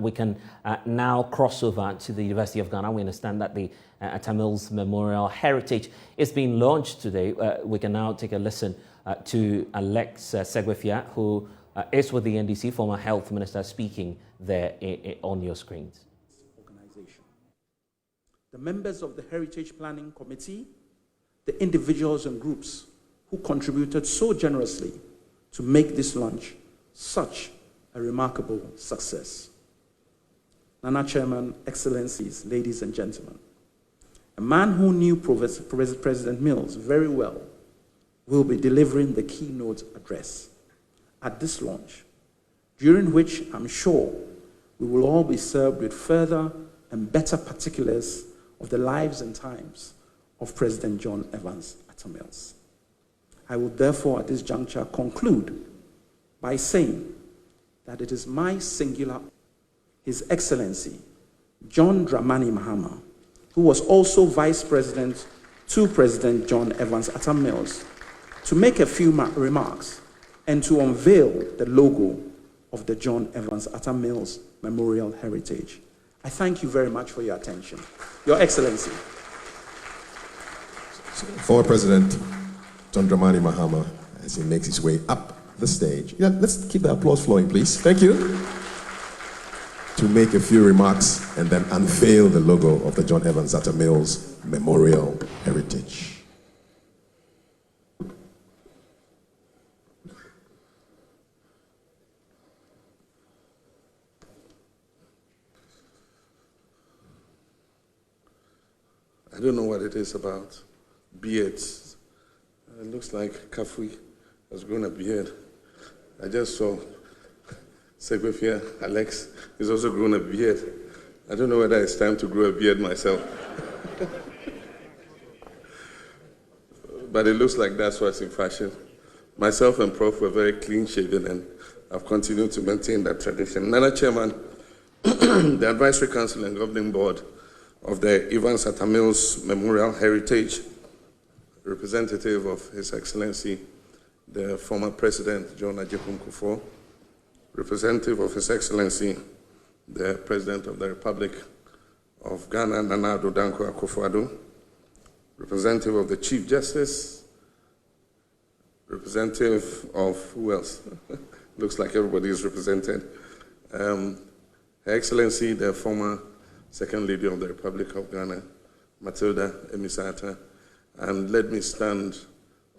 we can now cross over to the University of Ghana. We understand that the Atta Mills Memorial Heritage is being launched today. We can now take a listen to Alex Segwefia, who is with the NDC, former health minister, speaking there on your screens. Organization. The members of the Heritage Planning Committee, the individuals and groups who contributed so generously to make this launch such a remarkable success. Nana Chairman, Excellencies, ladies and gentlemen, a man who knew President Mills very well will be delivering the keynote address at this launch, during which I'm sure we will all be served with further and better particulars of the lives and times of President John Evans Atta Mills. I will therefore at this juncture conclude by saying that it is my singular, His Excellency John Dramani Mahama, who was also Vice President to President John Evans Atta Mills, to make a few remarks and to unveil the logo of the John Evans Atta Mills Memorial Heritage. I thank you very much for your attention. Your Excellency. Former President John Dramani Mahama, as he makes his way up the stage. Yeah, let's keep the applause flowing, please. Thank you. To make a few remarks and then unveil the logo of the John Evans Atta Mills Memorial Heritage. I don't know what it is about beards. It looks like Kafui has grown a beard. I just saw Segwefia, Alex, has also grown a beard. I don't know whether it's time to grow a beard myself. But it looks like that's what's in fashion. Myself and Prof were very clean-shaven, and I've continued to maintain that tradition. Nana Chairman, the Advisory Council and Governing Board of the Evans Atta Mills Memorial Heritage, representative of His Excellency, the former President John Ajehun Kufuor, representative of His Excellency, the President of the Republic of Ghana, Nana Addo Dankwa Akufo-Addo, representative of the Chief Justice, representative of who else? Looks like everybody is represented. Her Excellency, the former Second Lady of the Republic of Ghana, Matilda Emisata, and let me stand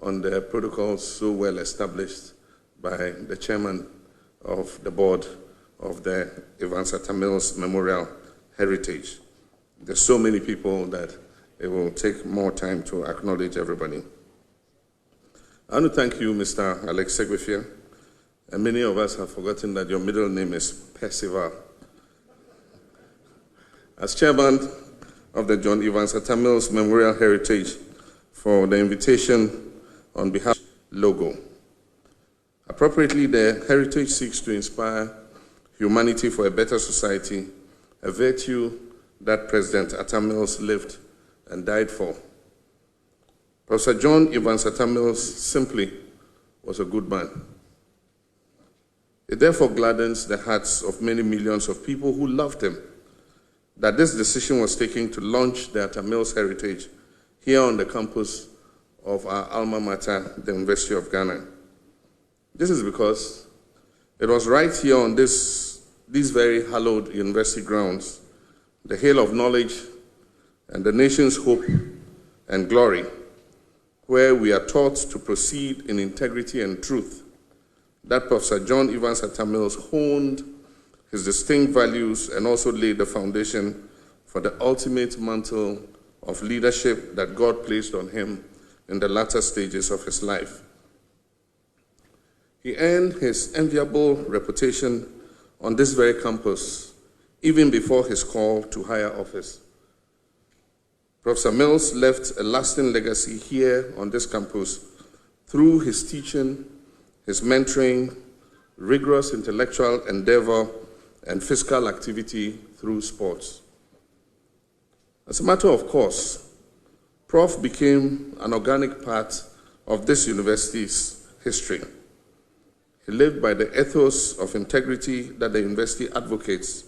on the protocols so well established by the chairman of the board of the Evans Atta Mills Memorial Heritage. There's so many people that it will take more time to acknowledge everybody. I want to thank you, Mr. Alex Segwefia, and many of us have forgotten that your middle name is Percival. As chairman of the John Evans Atta Mills Memorial Heritage, for the invitation on behalf of the logo. Appropriately, the heritage seeks to inspire humanity for a better society, a virtue that President Atta Mills lived and died for. Professor John Evans Atta Mills simply was a good man. It therefore gladdens the hearts of many millions of people who loved him that this decision was taken to launch the Atta Mills Heritage here on the campus of our alma mater, the University of Ghana. This is because it was right here on these very hallowed university grounds, the hill of knowledge and the nation's hope and glory, where we are taught to proceed in integrity and truth, that Professor John Evans Atta Mills honed his distinct values and also laid the foundation for the ultimate mantle of leadership that God placed on him in the latter stages of his life. He earned his enviable reputation on this very campus even before his call to higher office. Professor Mills left a lasting legacy here on this campus through his teaching, his mentoring, rigorous intellectual endeavor, and physical activity through sports. As a matter of course, Prof became an organic part of this university's history. He lived by the ethos of integrity that the university advocates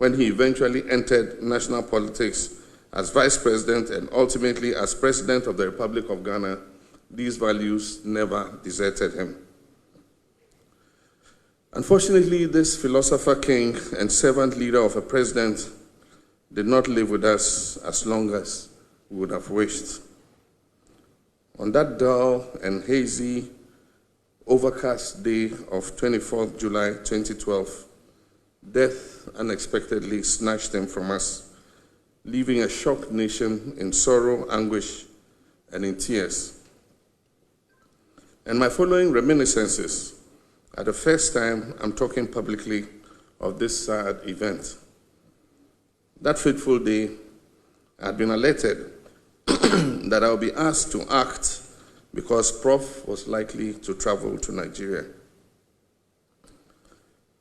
when he eventually entered national politics as vice president and ultimately as president of the Republic of Ghana, these values never deserted him. Unfortunately, this philosopher king and servant leader of a president did not live with us as long as we would have wished. On that dull and hazy, overcast day of 24th July 2012, death unexpectedly snatched him from us, leaving a shocked nation in sorrow, anguish, and in tears. And my following reminiscences are the first time I'm talking publicly of this sad event. That fateful day, I had been alerted that I would be asked to act because Prof was likely to travel to Nigeria.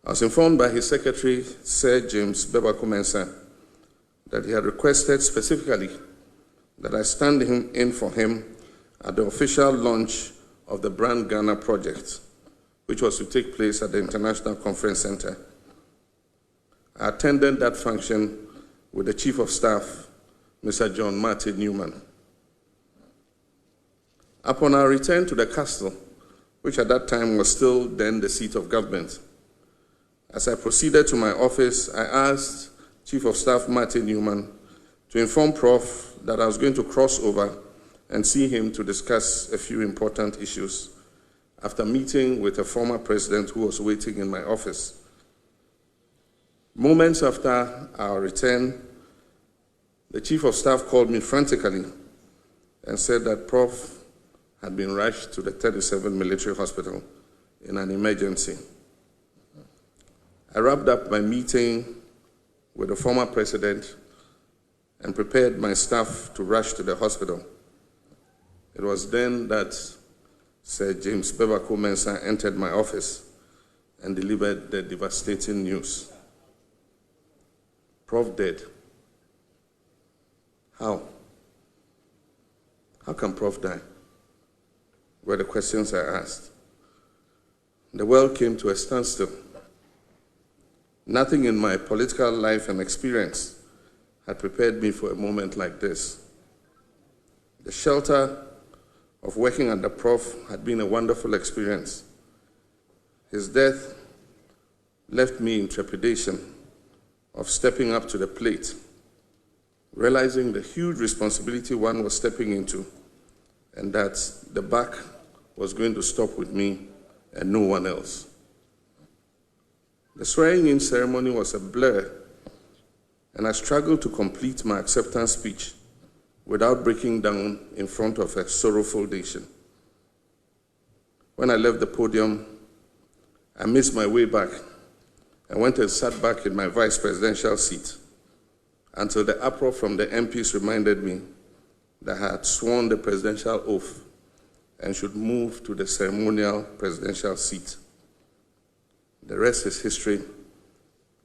I was informed by his secretary, Sir James Bebaku-Mensah, that he had requested specifically that I stand in for him at the official launch of the Brand Ghana project, which was to take place at the International Conference Center. I attended that function with the Chief of Staff, Mr. John Martin Newman. Upon our return to the castle, which at that time was still then the seat of government, as I proceeded to my office, I asked Chief of Staff Martin Newman to inform Prof that I was going to cross over and see him to discuss a few important issues after meeting with a former president who was waiting in my office. Moments after our return, the Chief of Staff called me frantically and said that Prof had been rushed to the 37 Military Hospital in an emergency. I wrapped up my meeting with the former president and prepared my staff to rush to the hospital. It was then that Sir James Bebaku-Mensah entered my office and delivered the devastating news. Prof dead. How? How can Prof die? Were the questions I asked. The world came to a standstill. Nothing in my political life and experience had prepared me for a moment like this. The shelter of working under Prof had been a wonderful experience. His death left me in trepidation of stepping up to the plate, realizing the huge responsibility one was stepping into, and that the buck was going to stop with me and no one else. The swearing-in ceremony was a blur, and I struggled to complete my acceptance speech without breaking down in front of a sorrowful nation. When I left the podium, I missed my way back and went and sat back in my vice presidential seat until the uproar from the MPs reminded me that I had sworn the presidential oath and should move to the ceremonial presidential seat. The rest is history,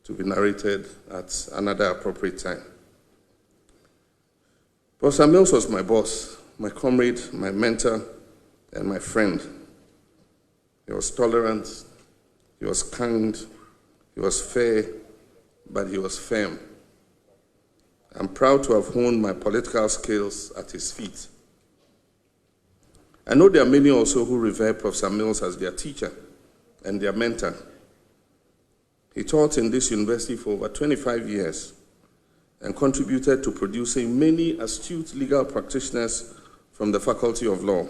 to be narrated at another appropriate time. Professor Mills was my boss, my comrade, my mentor, and my friend. He was tolerant, he was kind, he was fair, but he was firm. I'm proud to have honed my political skills at his feet. I know there are many also who revere Professor Mills as their teacher and their mentor. He taught in this university for over 25 years and contributed to producing many astute legal practitioners from the Faculty of Law,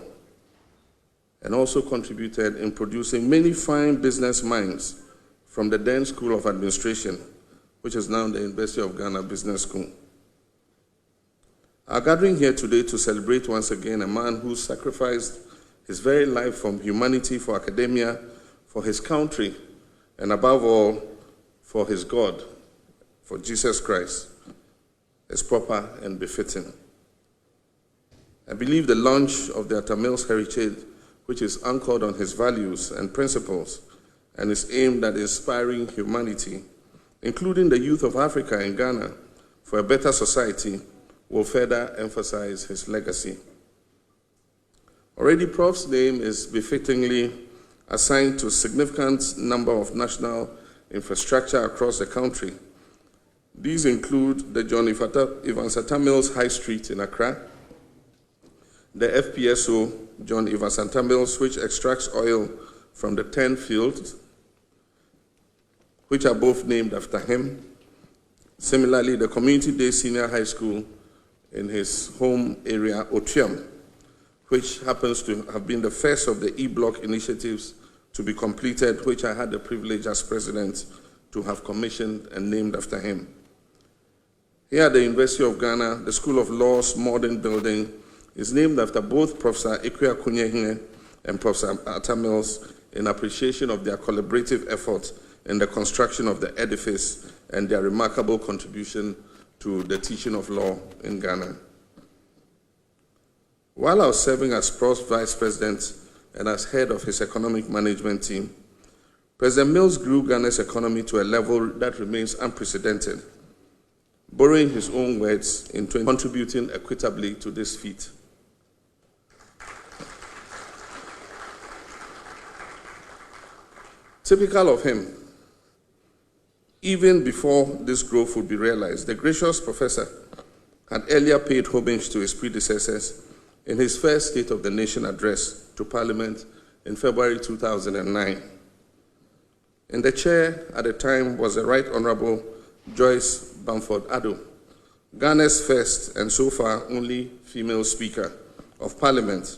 and also contributed in producing many fine business minds from the then School of Administration, which is now the University of Ghana Business School. Our gathering here today to celebrate once again a man who sacrificed his very life from humanity for academia, for his country, and above all, for his God, for Jesus Christ, is proper and befitting. I believe the launch of the Atta Mills Heritage, which is anchored on his values and principles and is aimed at inspiring humanity, including the youth of Africa and Ghana, for a better society, will further emphasize his legacy. Already, Prof's name is befittingly assigned to a significant number of national infrastructure across the country, These include the John Evans Atta Mills High Street in Accra, the FPSO John Evans Atta Mills, which extracts oil from the 10 fields, which are both named after him. Similarly, the Community Day Senior High School in his home area, Otium, which happens to have been the first of the E-Block initiatives to be completed, which I had the privilege as president to have commissioned and named after him. Here at the University of Ghana, the School of Law's modern building is named after both Professor Ikuya Kunyehine and Professor Atta Mills in appreciation of their collaborative efforts in the construction of the edifice and their remarkable contribution to the teaching of law in Ghana. While I was serving as Prost Vice President and as head of his economic management team, President Mills grew Ghana's economy to a level that remains unprecedented, borrowing his own words in contributing equitably to this feat. Typical of him, even before this growth would be realized, the gracious professor had earlier paid homage to his predecessors in his first State of the Nation address to Parliament in February 2009. In the chair at the time was the Right Honorable Joyce Bamford Addo, Ghana's first and so far only female Speaker of Parliament,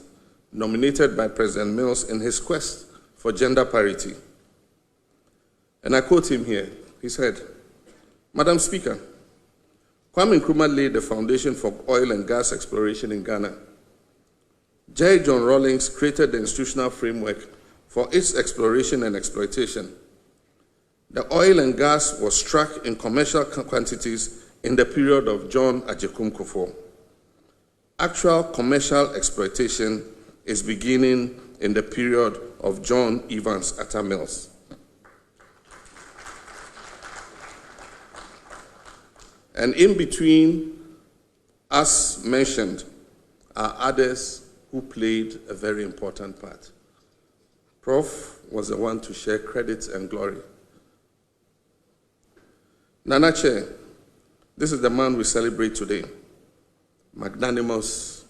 nominated by President Mills in his quest for gender parity. And I quote him here. He said, "Madam Speaker, Kwame Nkrumah laid the foundation for oil and gas exploration in Ghana. J. John Rawlings created the institutional framework for its exploration and exploitation. The oil and gas was struck in commercial quantities in the period of John Agyekum Kufuor. Actual commercial exploitation is beginning in the period of John Evans Atta Mills. And in between us mentioned are others who played a very important part. Prof was the one to share credit and glory. Nana Che, this is the man we celebrate today. Magnanimous,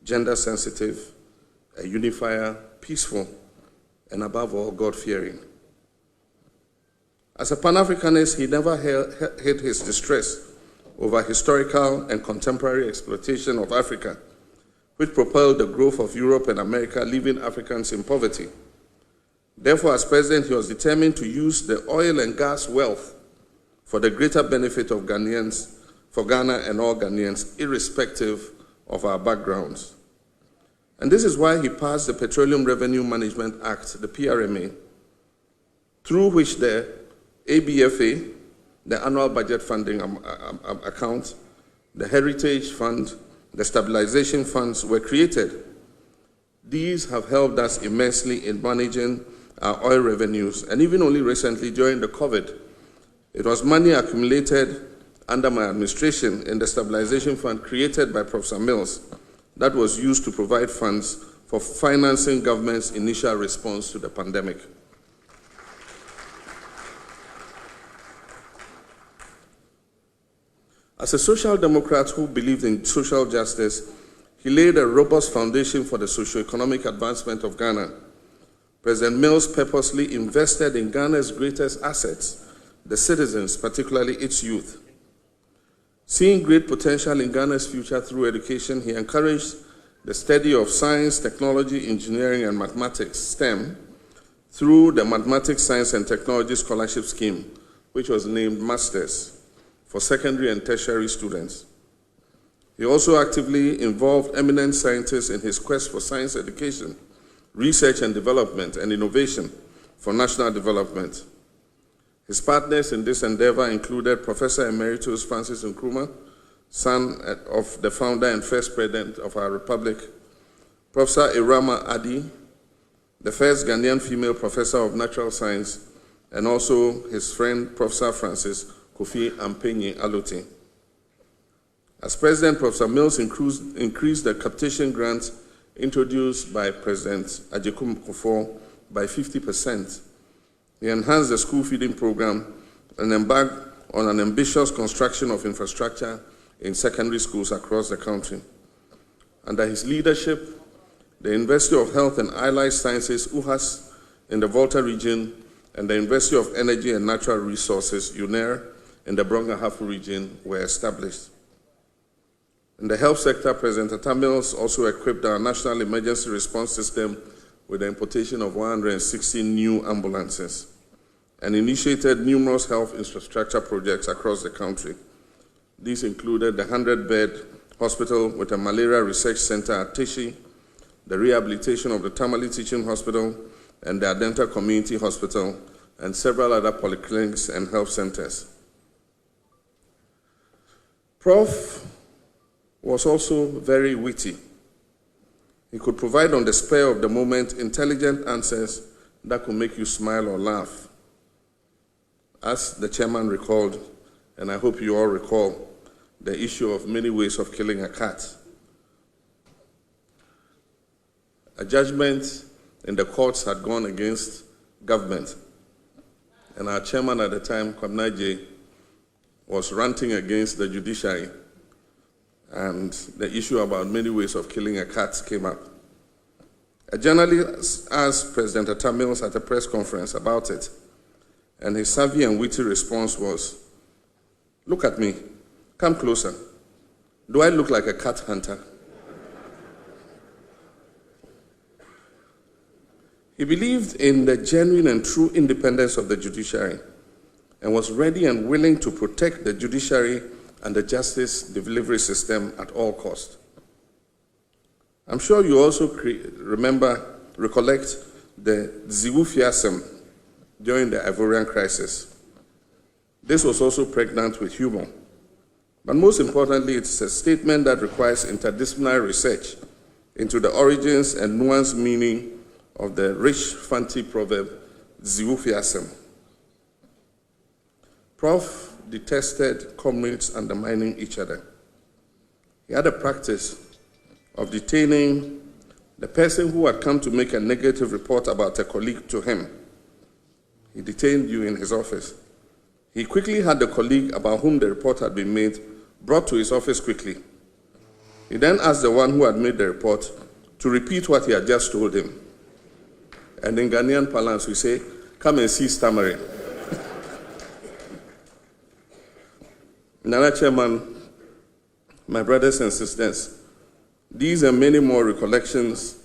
gender sensitive, a unifier, peaceful, and above all, God-fearing. As a Pan-Africanist, he never hid his distress over historical and contemporary exploitation of Africa, which propelled the growth of Europe and America, leaving Africans in poverty. Therefore, as president, he was determined to use the oil and gas wealth for the greater benefit of Ghanaians, for Ghana and all Ghanaians, irrespective of our backgrounds. And this is why he passed the Petroleum Revenue Management Act, the PRMA, through which the ABFA, the Annual Budget Funding Account, the Heritage Fund, the Stabilization Funds were created. These have helped us immensely in managing our oil revenues, and even only recently during the COVID, it was money accumulated under my administration in the Stabilization Fund created by Professor Mills that was used to provide funds for financing government's initial response to the pandemic. As a social democrat who believed in social justice, he laid a robust foundation for the socio-economic advancement of Ghana. President Mills purposely invested in Ghana's greatest assets, the citizens, particularly its youth. Seeing great potential in Ghana's future through education, he encouraged the study of science, technology, engineering, and mathematics, STEM, through the Mathematics, Science, and Technology Scholarship Scheme, which was named Masters, for secondary and tertiary students. He also actively involved eminent scientists in his quest for science education, research and development, and innovation for national development. His partners in this endeavor included Professor Emeritus Francis Nkrumah, son of the founder and first president of our republic, Professor Irama Adi, the first Ghanaian female professor of natural science, and also his friend Professor Francis Kofi Ampenyi Aluti. As president, Professor Mills increased the capitation grant introduced by President Agyekum Kufuor by 50%. He enhanced the school feeding program and embarked on an ambitious construction of infrastructure in secondary schools across the country. Under his leadership, the University of Health and Allied Sciences, UHAS, in the Volta region, and the University of Energy and Natural Resources, UNER, in the Brong-Ahafo region were established. In the health sector, President Atta Mills also equipped our National Emergency Response System with the importation of 160 new ambulances and initiated numerous health infrastructure projects across the country. These included the 100-bed hospital with a malaria research center at Tishi, the rehabilitation of the Tamale Teaching Hospital and the Adenta Community Hospital, and several other polyclinics and health centers. Prof was also very witty. He could provide on the spur of the moment intelligent answers that could make you smile or laugh. As the chairman recalled, and I hope you all recall, the issue of many ways of killing a cat. A judgment in the courts had gone against government, and our chairman at the time, Kwabena J, was ranting against the judiciary, and the issue about many ways of killing a cat came up. A journalist asked President Atta Mills at a press conference about it, and his savvy and witty response was, "Look at me, come closer. Do I look like a cat hunter?" He believed in the genuine and true independence of the judiciary and was ready and willing to protect the judiciary and the justice delivery system at all costs. I'm sure you also recollect the Ziwufiasem during the Ivorian crisis. This was also pregnant with humor. But most importantly, it's a statement that requires interdisciplinary research into the origins and nuanced meaning of the rich Fanti proverb, Ziwufiasem. Prof detested comrades undermining each other. He had a practice of detaining the person who had come to make a negative report about a colleague to him. He detained you in his office. He quickly had the colleague about whom the report had been made brought to his office quickly. He then asked the one who had made the report to repeat what he had just told him. And in Ghanaian parlance, we say, "Come and see stammering." Nana Chairman, my brothers and sisters, these and many more recollections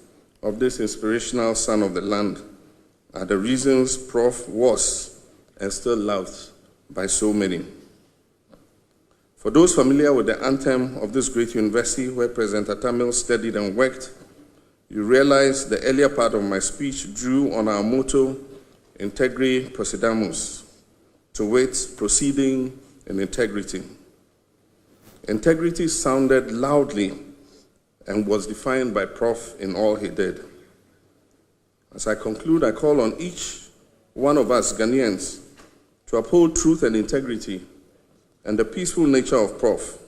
of this inspirational son of the land are the reasons Prof was and still loved by so many. For those familiar with the anthem of this great university where President Atta Mills studied and worked, you realize the earlier part of my speech drew on our motto, Integri Procedamus, to wit, proceeding in integrity. Integrity sounded loudly and was defined by Prof in all he did. As I conclude, I call on each one of us Ghanaians to uphold truth and integrity and the peaceful nature of Prof.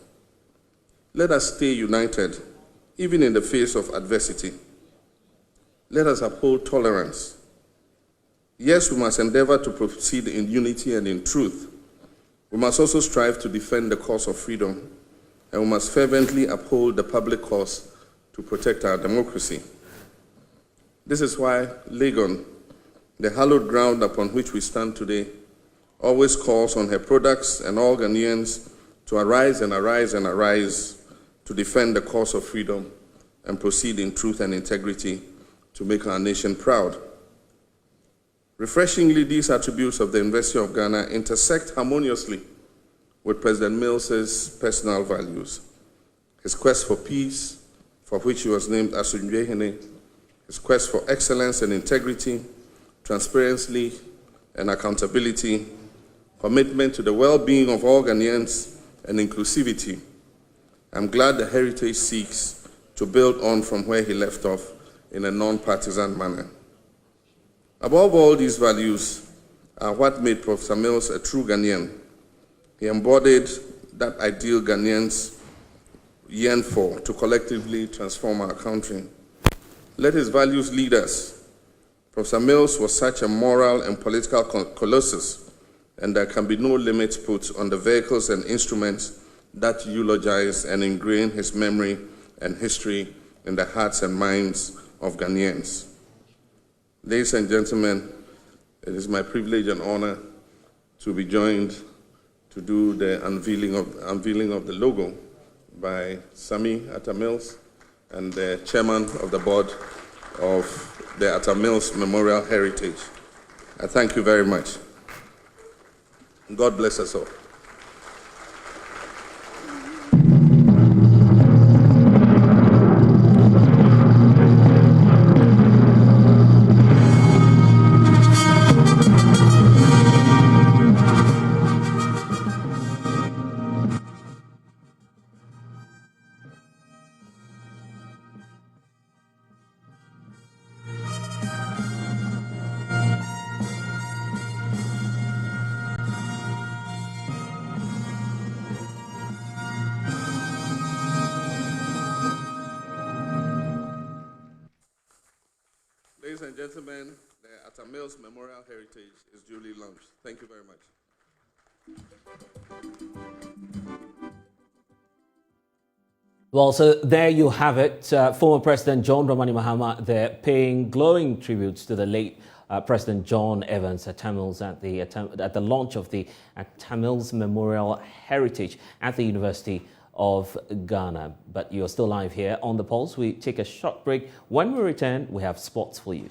Let us stay united, even in the face of adversity. Let us uphold tolerance. Yes, we must endeavor to proceed in unity and in truth. We must also strive to defend the cause of freedom, and we must fervently uphold the public cause to protect our democracy. This is why Legon, the hallowed ground upon which we stand today, always calls on her products and all Ghanaians to arise and arise and arise to defend the cause of freedom and proceed in truth and integrity to make our nation proud. Refreshingly, these attributes of the University of Ghana intersect harmoniously with President Mills's personal values. His quest for peace, for which he was named Asunjehene, his quest for excellence and integrity, transparency and accountability, commitment to the well-being of all Ghanaians, and inclusivity. I'm glad the heritage seeks to build on from where he left off in a non-partisan manner. Above all, these values are what made Professor Mills a true Ghanaian. He embodied that ideal Ghanaians yearn for to collectively transform our country. Let his values lead us. Professor Mills was such a moral and political colossus and there can be no limits put on the vehicles and instruments that eulogize and ingrain his memory and history in the hearts and minds of Ghanaians. Ladies and gentlemen, it is my privilege and honor to be joined to do the unveiling of the logo by Sami Atta Mills and the chairman of the board of the Atta Mills Memorial Heritage. I thank you very much. God bless us all. Ladies and gentlemen, the Atta Mills Memorial Heritage is duly launched. Thank you very much. Well, so there you have it. Former President John Dramani Mahama there paying glowing tributes to the late President John Evans Atta Mills at the launch of the Atta Mills Memorial Heritage at the University of Ghana. But you're still live here on The Pulse. We take a short break. When we return, we have sports for you.